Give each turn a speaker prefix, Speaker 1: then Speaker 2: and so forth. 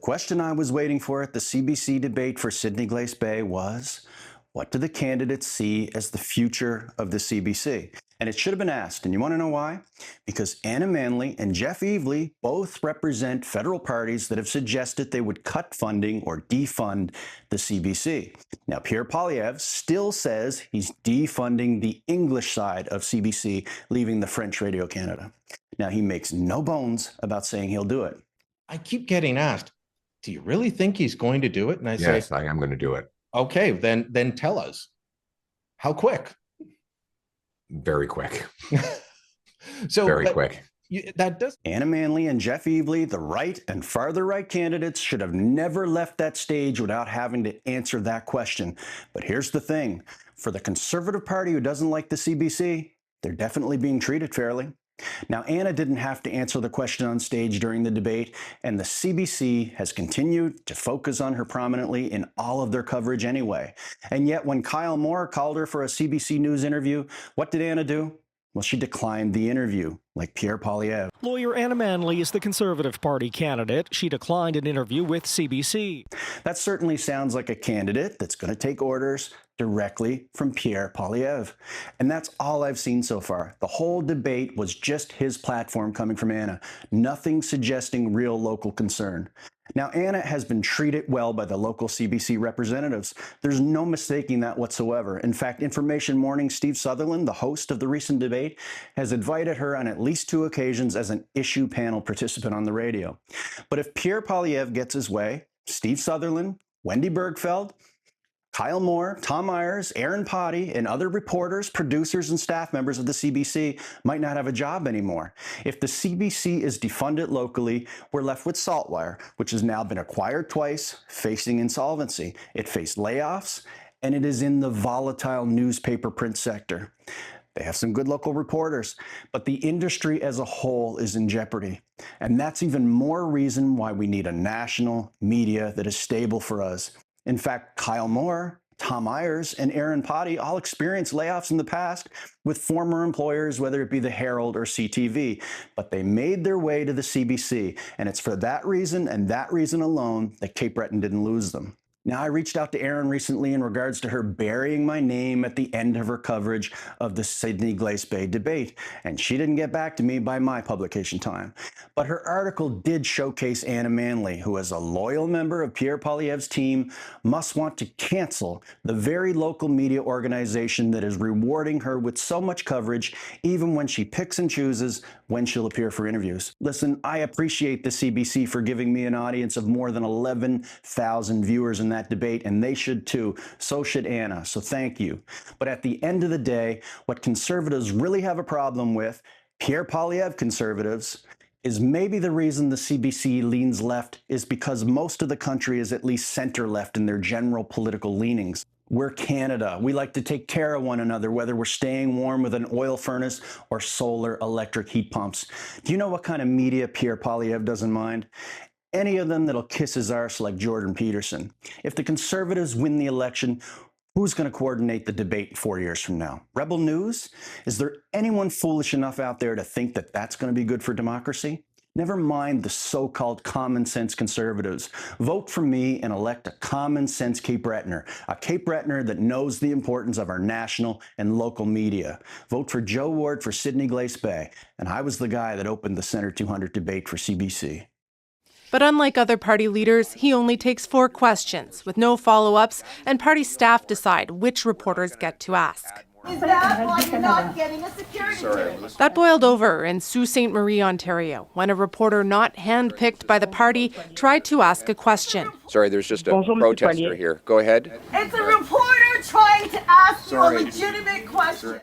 Speaker 1: question I was waiting for at the CBC debate for Sydney Glace Bay was, what do the candidates see as the future of the CBC? And it should have been asked, and you want to know why? Because Anna Manley and Jeff Evely both represent federal parties that have suggested they would cut funding or defund the CBC. Now, Pierre Poilievre still says he's defunding the English side of CBC, leaving the French Radio-Canada. Now, he makes no bones about saying he'll do it.
Speaker 2: I keep getting asked, do you really think he's going to do it? And I say,
Speaker 3: yes, I am going to do it.
Speaker 2: Okay, then tell us. How quick?
Speaker 3: Very quick.
Speaker 2: So
Speaker 3: very quick.
Speaker 2: That does.
Speaker 1: Anna Manley and Jeff Evely, the right and farther right candidates, should have never left that stage without having to answer that question. But here's the thing. For the Conservative Party who doesn't like the CBC, they're definitely being treated fairly. Now, Anna didn't have to answer the question on stage during the debate, and the CBC has continued to focus on her prominently in all of their coverage anyway. And yet, when Kyle Moore called her for a CBC News interview, what did Anna do? Well, she declined the interview, like Pierre Poilievre.
Speaker 4: Lawyer Anna Manley is the Conservative Party candidate. She declined an interview with CBC.
Speaker 1: That certainly sounds like a candidate that's going to take orders directly from Pierre Poilievre. And that's all I've seen so far. The whole debate was just his platform coming from Anna, nothing suggesting real local concern. Now, Anna has been treated well by the local CBC representatives. There's no mistaking that whatsoever. In fact, Information Morning's Steve Sutherland, the host of the recent debate, has invited her on at least 2 occasions as an issue panel participant on the radio. But if Pierre Poilievre gets his way, Steve Sutherland, Wendy Bergfeld, Kyle Moore, Tom Myers, Aaron Potty, and other reporters, producers, and staff members of the CBC might not have a job anymore. If the CBC is defunded locally, we're left with Saltwire, which has now been acquired twice, facing insolvency. It faced layoffs, and it is in the volatile newspaper print sector. They have some good local reporters, but the industry as a whole is in jeopardy. And that's even more reason why we need a national media that is stable for us. In fact, Kyle Moore, Tom Myers, and Aaron Potty all experienced layoffs in the past with former employers, whether it be the Herald or CTV. But they made their way to the CBC, and it's for that reason and that reason alone that Cape Breton didn't lose them. Now, I reached out to Erin recently in regards to her burying my name at the end of her coverage of the Sydney Glace Bay debate, and she didn't get back to me by my publication time. But her article did showcase Anna Manley, who as a loyal member of Pierre Poilievre's team must want to cancel the very local media organization that is rewarding her with so much coverage, even when she picks and chooses when she'll appear for interviews. Listen, I appreciate the CBC for giving me an audience of more than 11,000 viewers in that debate, and they should too. So should Anna, so thank you. But at the end of the day, what conservatives really have a problem with, Pierre Poilievre conservatives, is maybe the reason the CBC leans left is because most of the country is at least center-left in their general political leanings. We're Canada. We like to take care of one another, whether we're staying warm with an oil furnace or solar electric heat pumps. Do you know what kind of media Pierre Poilievre doesn't mind? Any of them that'll kiss his arse like Jordan Peterson. If the Conservatives win the election, who's going to coordinate the debate 4 years from now? Rebel News? Is there anyone foolish enough out there to think that that's going to be good for democracy? Never mind the so-called common sense conservatives. Vote for me and elect a common sense Cape Bretoner, a Cape Bretoner that knows the importance of our national and local media. Vote for Joe Ward for Sydney Glace Bay. And I was the guy that opened the Centre 200 debate for CBC.
Speaker 5: But unlike other party leaders, he only takes 4 questions with no follow-ups, and party staff decide which reporters get to ask.
Speaker 6: Is that why you're not getting a security clearance?
Speaker 5: That boiled over in Sault Ste. Marie, Ontario, when a reporter not handpicked by the party tried to ask a question.
Speaker 7: Sorry, there's just a protester here. Go ahead.
Speaker 6: It's a reporter trying to ask you a legitimate question.